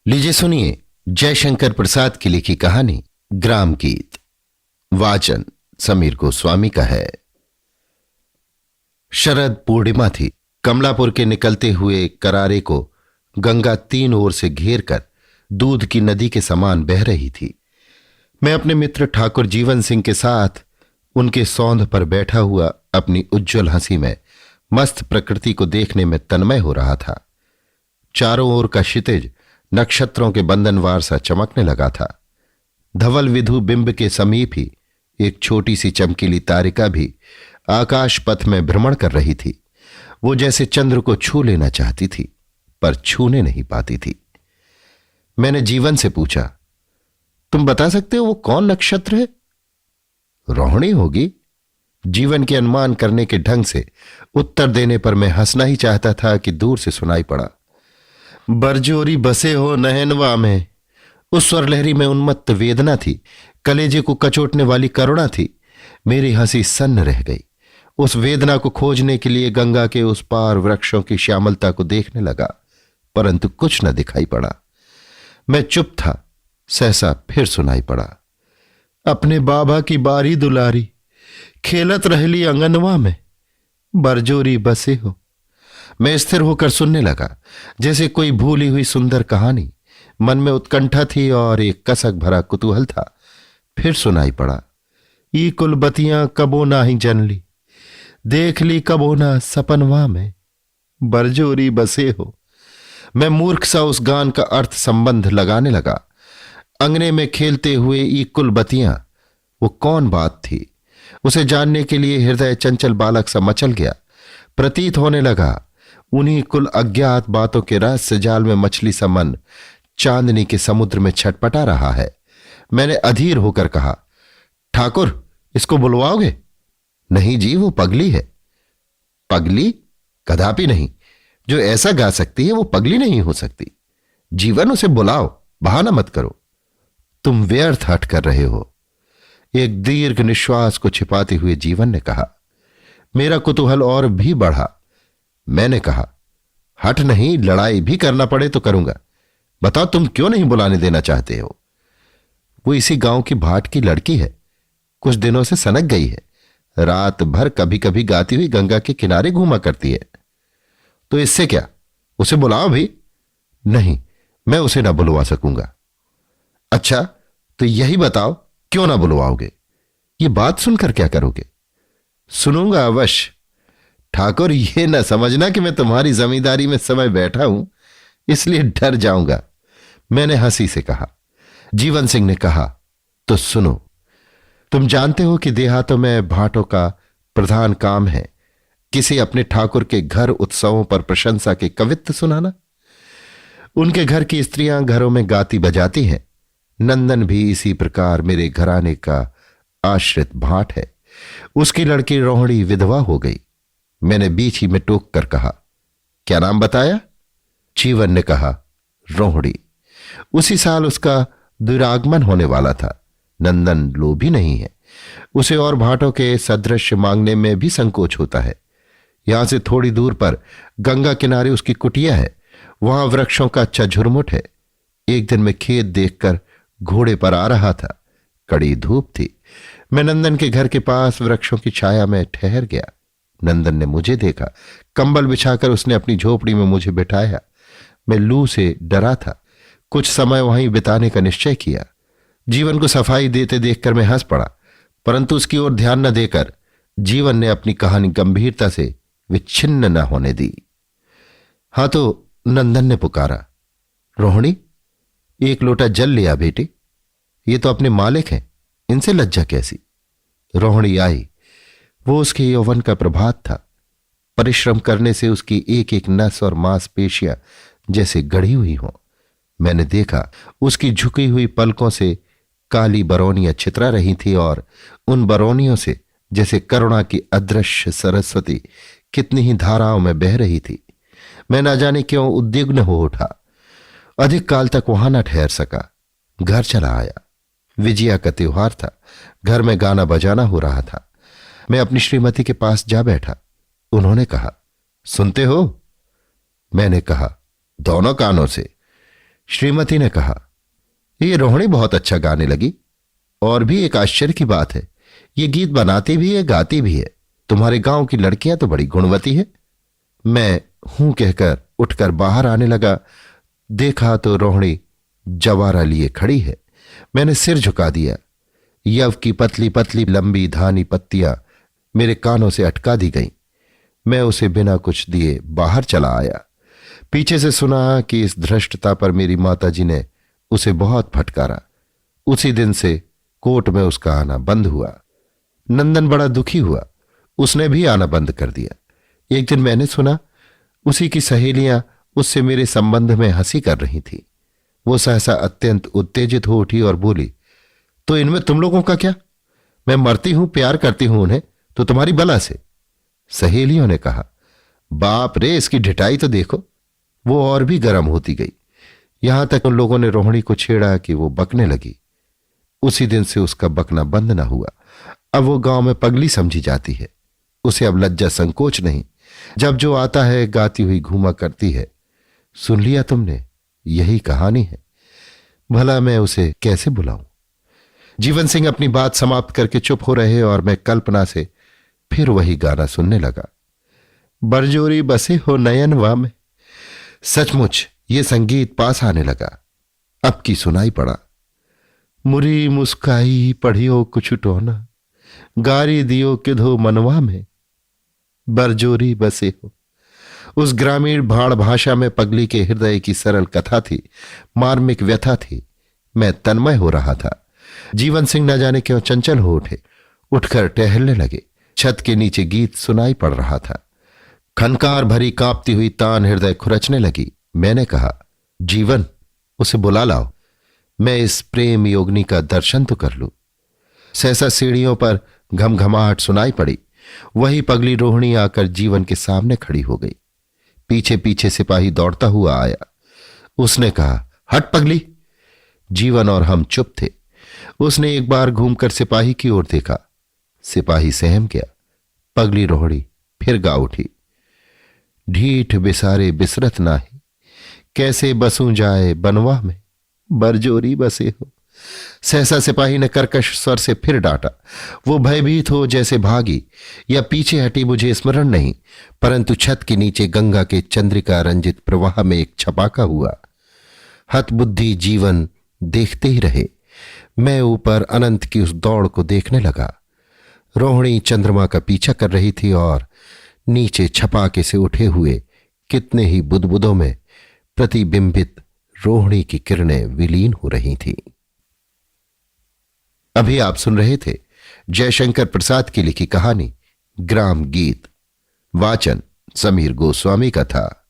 लीजिए सुनिए जयशंकर प्रसाद की लिखी कहानी ग्राम गीत। वाचन समीर गोस्वामी का है। शरद पूर्णिमा थी। कमलापुर के निकलते हुए करारे को गंगा तीन ओर से घेर कर दूध की नदी के समान बह रही थी। मैं अपने मित्र ठाकुर जीवन सिंह के साथ उनके सौंध पर बैठा हुआ अपनी उज्जवल हंसी में मस्त प्रकृति को देखने में तन्मय हो रहा था। चारों ओर का क्षितिज नक्षत्रों के बंधनवार सा चमकने लगा था। धवल विधु बिंब के समीप ही एक छोटी सी चमकीली तारिका भी आकाश पथ में भ्रमण कर रही थी। वो जैसे चंद्र को छू लेना चाहती थी पर छूने नहीं पाती थी। मैंने जीवन से पूछा, तुम बता सकते हो वो कौन नक्षत्र है? रोहिणी होगी। जीवन के अनुमान करने के ढंग से उत्तर देने पर मैं हंसना ही चाहता था कि दूर से सुनाई पड़ा, बरजोरी बसे हो नहनवा में। उस स्वर लहरी में उन्मत्त वेदना थी, कलेजे को कचोटने वाली करुणा थी। मेरी हंसी सन्न रह गई। उस वेदना को खोजने के लिए गंगा के उस पार वृक्षों की श्यामलता को देखने लगा, परंतु कुछ न दिखाई पड़ा। मैं चुप था। सहसा फिर सुनाई पड़ा, अपने बाबा की बारी दुलारी, खेलत रहली अंगनवा में, बरजोरी बसे हो। मैं स्थिर होकर सुनने लगा, जैसे कोई भूली हुई सुंदर कहानी। मन में उत्कंठा थी और एक कसक भरा कुतूहल था। फिर सुनाई पड़ा, ई कुलबतियां कबो ना ही जनली, देख ली कबो ना सपनवा में, बरजोरी बसे हो। मैं मूर्ख सा उस गान का अर्थ संबंध लगाने लगा। अंगने में खेलते हुए ई कुलबतियां, वो कौन बात थी? उसे जानने के लिए हृदय चंचल बालक सा मचल गया। प्रतीत होने लगा उन्हीं कुल अज्ञात बातों के रहस्य जाल में मछली सा मन चांदनी के समुद्र में छटपटा रहा है। मैंने अधीर होकर कहा, ठाकुर इसको बुलवाओगे? नहीं जी, वो पगली है। पगली? कदापि नहीं। जो ऐसा गा सकती है वो पगली नहीं हो सकती। जीवन, उसे बुलाओ, बहाना मत करो। तुम व्यर्थ हट कर रहे हो। एक दीर्घ निश्वास को छिपाते हुए जीवन ने कहा। मेरा कुतूहल और भी बढ़ा। मैंने कहा, हट नहीं, लड़ाई भी करना पड़े तो करूंगा। बताओ तुम क्यों नहीं बुलाने देना चाहते हो? वो इसी गांव की भाट की लड़की है, कुछ दिनों से सनक गई है। रात भर कभी कभी गाती हुई गंगा के किनारे घूमा करती है। तो इससे क्या, उसे बुलाओ भी। नहीं, मैं उसे ना बुलवा सकूंगा। अच्छा तो यही बताओ, क्यों ना बुलवाओगे? ये बात सुनकर क्या करोगे? सुनूंगा अवश्य। ठाकुर, ये ना समझना कि मैं तुम्हारी जमींदारी में समय बैठा हूं इसलिए डर जाऊंगा। मैंने हंसी से कहा। जीवन सिंह ने कहा, तो सुनो, तुम जानते हो कि देहातों में भाटों का प्रधान काम है किसी अपने ठाकुर के घर उत्सवों पर प्रशंसा के कवित्त सुनाना। उनके घर की स्त्रियां घरों में गाती बजाती हैं। नंदन भी इसी प्रकार मेरे घराने का आश्रित भाट है। उसकी लड़की रोहिणी विधवा हो गई। मैंने बीच ही में टोक कर कहा, क्या नाम बताया? जीवन ने कहा, रोहिणी। उसी साल उसका दुरागमन होने वाला था। नंदन लोभी नहीं है। उसे और भाटों के सदृश मांगने में भी संकोच होता है। यहां से थोड़ी दूर पर गंगा किनारे उसकी कुटिया है। वहां वृक्षों का अच्छा झुरमुट है। एक दिन मैं खेत देखकर घोड़े पर आ रहा था। कड़ी धूप थी। मैं नंदन के घर के पास वृक्षों की छाया में ठहर गया। नंदन ने मुझे देखा। कंबल बिछाकर उसने अपनी झोपड़ी में मुझे बिठाया। मैं लू से डरा था। कुछ समय वहीं बिताने का निश्चय किया। जीवन को सफाई देते देखकर मैं हंस पड़ा, परंतु उसकी ओर ध्यान न देकर जीवन ने अपनी कहानी गंभीरता से विच्छिन्न न होने दी। हाँ तो नंदन ने पुकारा, रोहिणी एक लोटा जल लिया बेटी, ये तो अपने मालिक हैं, इनसे लज्जा कैसी? रोहिणी आई। वो उसके यौवन का प्रभात था। परिश्रम करने से उसकी एक एक नस और मांसपेशियां जैसे गढ़ी हुई हों। मैंने देखा उसकी झुकी हुई पलकों से काली बरौनियां छितरा रही थी और उन बरौनियों से जैसे करुणा की अदृश्य सरस्वती कितनी ही धाराओं में बह रही थी। मैं न जाने क्यों उद्विग्न हो उठा। अधिक काल तक वहां न ठहर सका। घर चला आया। विजया का त्योहार था। घर में गाना बजाना हो रहा था। मैं अपनी श्रीमती के पास जा बैठा। उन्होंने कहा, सुनते हो? मैंने कहा, दोनों कानों से। श्रीमती ने कहा, ये रोहिणी बहुत अच्छा गाने लगी। और भी एक आश्चर्य की बात है, ये गीत बनाती भी है, गाती भी है। तुम्हारे गांव की लड़कियां तो बड़ी गुणवती है। मैं हूं कहकर उठकर बाहर आने लगा। देखा तो रोहिणी जवारा लिए खड़ी है। मैंने सिर झुका दिया। यव की पतली पतली लंबी धानी पत्तियां मेरे कानों से अटका दी गईं। मैं उसे बिना कुछ दिए बाहर चला आया। पीछे से सुना कि इस धृष्टता पर मेरी माताजी ने उसे बहुत फटकारा। उसी दिन से कोर्ट में उसका आना बंद हुआ। नंदन बड़ा दुखी हुआ, उसने भी आना बंद कर दिया। एक दिन मैंने सुना उसी की सहेलियां उससे मेरे संबंध में हंसी कर रही थी। वो सहसा अत्यंत उत्तेजित हो उठी और बोली, तो इनमें तुम लोगों का क्या? मैं मरती हूं, प्यार करती हूं उन्हें, तो तुम्हारी बला से। सहेलियों ने कहा, बाप रे, इसकी ढिठाई तो देखो। वो और भी गर्म होती गई, यहां तक उन लोगों ने रोहिणी को छेड़ा कि वो बकने लगी। उसी दिन से उसका बकना बंद न हुआ। अब वो गांव में पगली समझी जाती है। उसे अब लज्जा संकोच नहीं। जब जो आता है गाती हुई घूमा करती है। सुन लिया तुमने, यही कहानी है। भला मैं उसे कैसे बुलाऊं? जीवन सिंह अपनी बात समाप्त करके चुप हो रहे और मैं कल्पना से फिर वही गाना सुनने लगा। बरजोरी बसे हो नयनवा में। सचमुच ये संगीत पास आने लगा। अब की सुनाई पड़ा। मुरी मुस्काई पढ़ियो कुछ टोना, गारी दियो किधो मनवा में, बरजोरी बसे हो। उस ग्रामीण भाड़ भाषा में पगली के हृदय की सरल कथा थी, मार्मिक व्यथा थी। मैं तन्मय हो रहा था। जीवन सिंह न जाने क्यों चंचल हो उठे, उठकर टहलने लगे। छत के नीचे गीत सुनाई पड़ रहा था। खनकार भरी कांपती हुई तान हृदय खुरचने लगी। मैंने कहा, जीवन, उसे बुला लाओ, मैं इस प्रेम योगिनी का दर्शन तो कर लूं। सहसा सीढ़ियों पर घमघमाहट सुनाई पड़ी। वही पगली रोहिणी आकर जीवन के सामने खड़ी हो गई। पीछे पीछे सिपाही दौड़ता हुआ आया। उसने कहा, हट पगली। जीवन और हम चुप थे। उसने एक बार घूमकर सिपाही की ओर देखा। सिपाही सहम गया। पगली रोहिणी फिर गा उठी, ढीठ बिसारे बिसरत नाही, कैसे बसूं जाए बनवा में, बरजोरी बसे हो। सहसा सिपाही ने कर्कश स्वर से फिर डांटा। वो भयभीत हो जैसे भागी या पीछे हटी मुझे स्मरण नहीं, परंतु छत के नीचे गंगा के चंद्रिका रंजित प्रवाह में एक छपाका हुआ। हतबुद्धि जीवन देखते ही रहे। मैं ऊपर अनंत की उस दौड़ को देखने लगा। रोहिणी चंद्रमा का पीछा कर रही थी और नीचे छपाके से उठे हुए कितने ही बुदबुदों में प्रतिबिंबित रोहिणी की किरणें विलीन हो रही थीं। अभी आप सुन रहे थे जयशंकर प्रसाद की लिखी कहानी ग्राम गीत। वाचन समीर गोस्वामी का था।